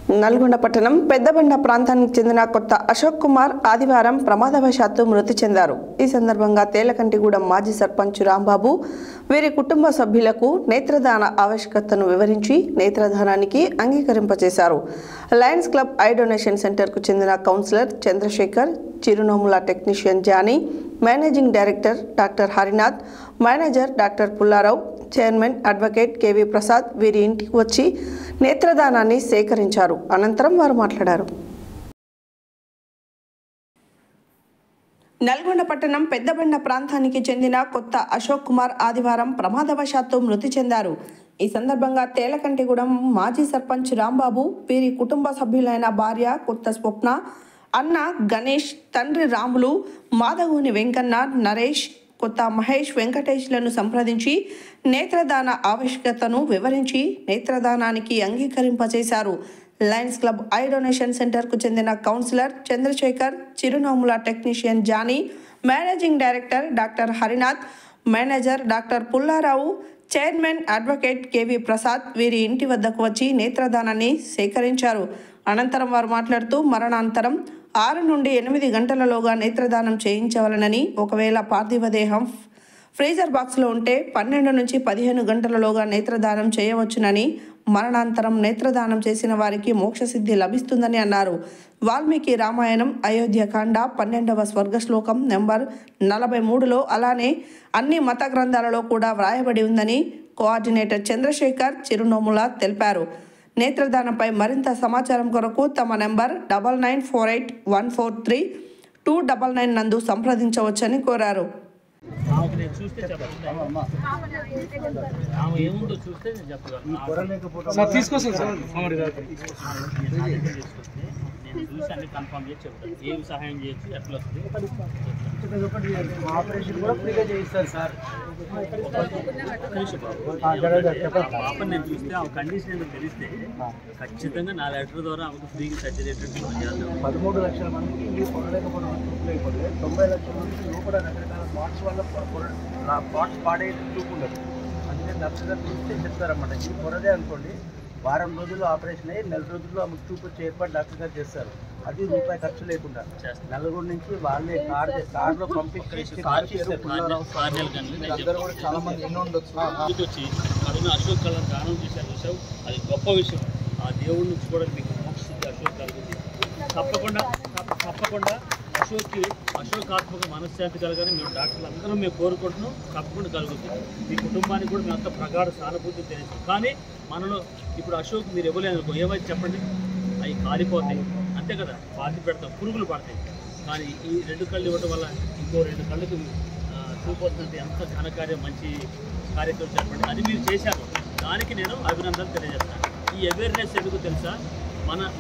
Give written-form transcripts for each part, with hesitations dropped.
నల్గొండ పట్టణం పెద్దబండ ప్రాంతానికి చెందిన కొత్త అశోక్ కుమార్ ఆదివారం ప్రమాదవశాత్తు మృతి చెందారు. ఈ సందర్భంగా తేలకంటిగూడెం మాజీ సర్పంచ్ రాంబాబు వీరి కుటుంబ సభ్యులకు నేత్రదాన ఆవశ్యకతను వివరించి నేత్రదానానికి అంగీకరింపచేశారు. లయన్స్ క్లబ్ ఐ డొనేషన్ సెంటర్కు చెందిన counsellor Chandrasekhar, Chirunomula technician Jani, managing director doctor Harinath, manager doctor Pullarao, chairman advocate KV Prasad వీరి ఇంటికి వచ్చి నేత్రదానాన్ని సేకరించారు. అనంతరం వారు మాట్లాడారు. నల్గొండ పట్టణం పెద్దబండ ప్రాంతానికి చెందిన కొత్త అశోక్ కుమార్ ఆదివారం ప్రమాదవశాత్తు మృతి చెందారు. ఈ సందర్భంగా తేలకంటిగూడెం మాజీ సర్పంచ్ రాంబాబు వీరి కుటుంబ సభ్యులైన భార్య కొత్త స్వప్న, అన్న గణేష్, తండ్రి రాములు, మాధవుని వెంకన్న, నరేష్, కొత్త మహేష్, వెంకటేష్లను సంప్రదించి నేత్రదాన ఆవశ్యకతను వివరించి నేత్రదానానికి అంగీకరింపచేశారు. లయన్స్ క్లబ్ ఐ డొనేషన్ సెంటర్కు చెందిన counsellor Chandrasekhar, Chirunomula technician Jani, managing director doctor Harinath, manager doctor Pullarao, chairman advocate KV Prasad వీరి ఇంటి వద్దకు వచ్చి నేత్రదానాన్ని సేకరించారు. అనంతరం వారు మాట్లాడుతూ మరణాంతరం 6 నుండి 8 గంటలలోగా నేత్రదానం చేయించవలనని, ఒకవేళ పార్థివ దేహం ఫ్రీజర్ బాక్స్లో ఉంటే 12 నుంచి 15 గంటలలోగా నేత్రదానం చేయవచ్చునని, మరణాంతరం నేత్రదానం చేసిన వారికి మోక్షసిద్ధి లభిస్తుందని అన్నారు. వాల్మీకి రామాయణం అయోధ్యకాండ 12వ స్వర్గశ్లోకం నెంబర్ 43లో అలానే అన్ని మత గ్రంథాలలో కూడా వ్రాయబడి ఉందని కోఆర్డినేటర్ చంద్రశేఖర్, చిరునోముల తెలిపారు. నేత్రదానంపై మరింత సమాచారం కొరకు తమ నెంబర్ 9948143299 నందు సంప్రదించవచ్చని కోరారు. నేను చూసి అన్ని కన్ఫర్మ్ చేసి చెప్తాను. ఏమి సహాయం చేయొచ్చు, ఎట్లా వస్తుంది ఆపరేషన్ కూడా ఫ్రీగా చేయిస్తారు సార్. పాపని నేను చూస్తే ఆ కండిషన్ ఏదో తెలిస్తే ఖచ్చితంగా నా లెటర్ ద్వారా ఆమెకు ఫ్రీగా సర్జరీ 13 లక్షల మందికి ఇల్లు కొనలేకపోవడం అయిపోతే 90 లక్షల మందికి లోపల రకరకాల పార్ట్స్ వల్ల పార్ట్స్ పాడే చూపు ఉండదు. అందుకే డాక్టర్ చూస్తే చెప్తారన్నమాట. ఇది కొరదే అనుకోండి, వారం రోజుల్లో ఆపరేషన్ అయ్యి 4 రోజుల్లో ఆమెకు చూపు వచ్చే ఏర్పాటు డాక్టర్ గారు చేస్తారు. అది రూపాయి ఖర్చు లేకుండా నలుగురు నుంచి వాళ్ళే కార్లో పంపించి చాలా మంది ఎన్నో ఉండొచ్చు. వచ్చి అడుగున అశోక్ కళ దానం చేశారు విషయం, అది గొప్ప విషయం. ఆ దేవుడి నుంచి కూడా మీకు మోక్షిస్తుంది. అశోక్ కలుగుతుంది. తప్పకుండా అశోకాత్మక మనశ్శాంతి కలగానే మేము డాక్టర్లు అందరూ మేము కోరుకుంటున్నాం. తప్పకుండా కలుగుతుంది. మీ కుటుంబానికి కూడా మేము అంత ప్రగాఢ సానుభూతి తెలుసు. కానీ మనలో ఇప్పుడు అశోక్ మీరు ఇవ్వలేదనుకో, ఏమైతే చెప్పండి, అవి కాలిపోతాయి అంతే కదా, పాతి పెడతాం, పురుగులు పడతాయి. కానీ ఈ 2 కళ్ళు ఇవ్వడం వల్ల ఇంకో 2 కళ్ళకు చూపొస్తుంది. ఎంత ఘనకార్యం, మంచి కార్యక్రమం చెప్పండి. అది మీరు చేశారు, దానికి నేను అభినందనలు తెలియజేస్తాను. ఈ అవేర్నెస్ ఎందుకు తెలుసా,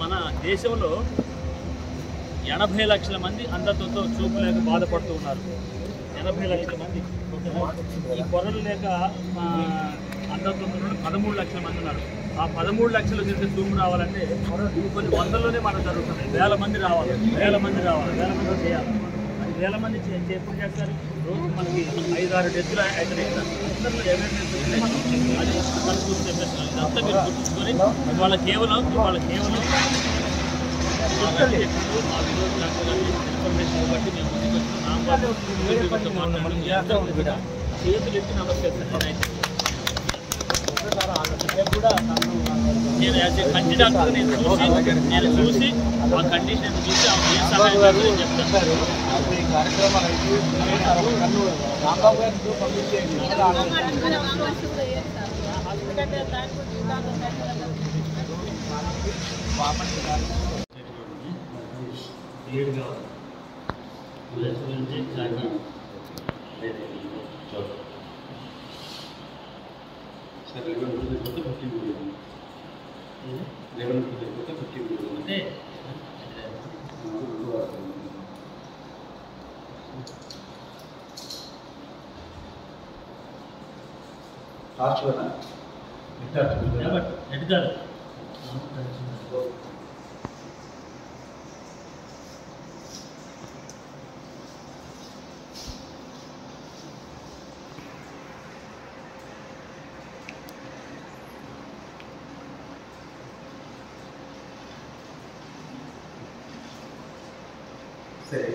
మన దేశంలో 80 లక్షల మంది అంధత్వంతో చూపు లేక బాధపడుతూ ఉన్నారు. 80 లక్షల మంది. ఈ పొరలు లేక అంధత్వంతో 13 లక్షల మంది ఉన్నారు. ఆ 13 లక్షల నుంచి చూపు రావాలంటే కొన్ని వందల్లోనే మనం జరుగుతుంది. వేల మంది రావాలి, వేల మంది చేయాలి. అది వేల మంది ఎప్పుడు చేస్తారు? రోజు మనకి 5-6 డెత్తులు అయితే అందరిలో అవేర్నెస్ అది మనం చూసి చెప్పేస్తున్నాం. ఇదంతా మీరు గుర్తుంచుకొని వాళ్ళ కేవలం మా విరోధి డాక్టర్ గారి ఇన్ఫర్మేషన్ బట్టి మేము ముందుకు వచ్చినాం. చేతులు ఎత్తి నమస్కరిస్తాను. నేను యాజ్ ఏ కంటి డాక్టర్ నేను చూసి ఆ కండిషన్ చూసి ఏం సహాయం చెప్తాను. ఈ కార్యక్రమాలు రాంబాబు గారితో పంపించేయండి. ఎడుతారు సరే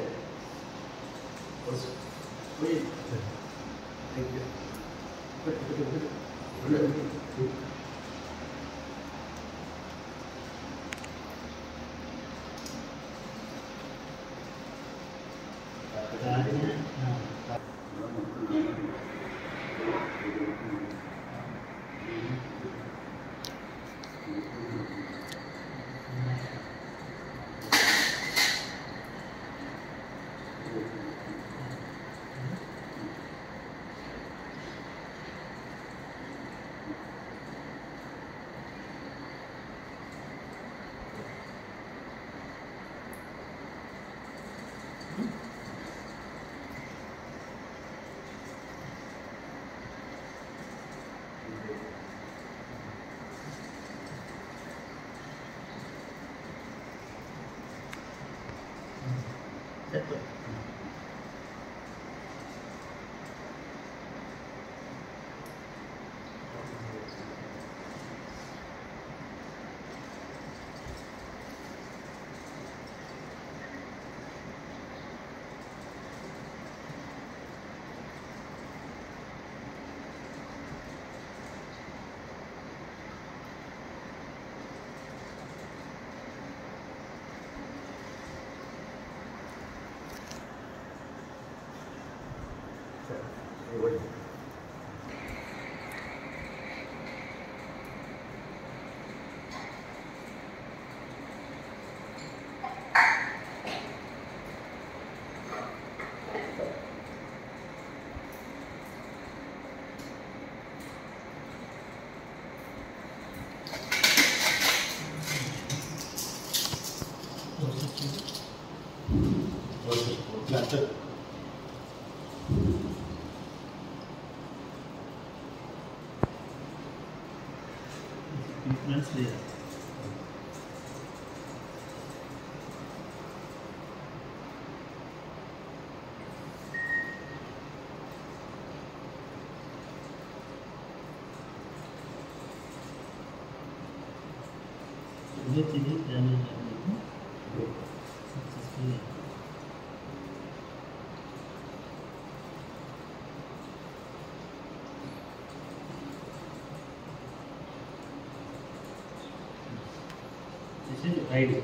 Right.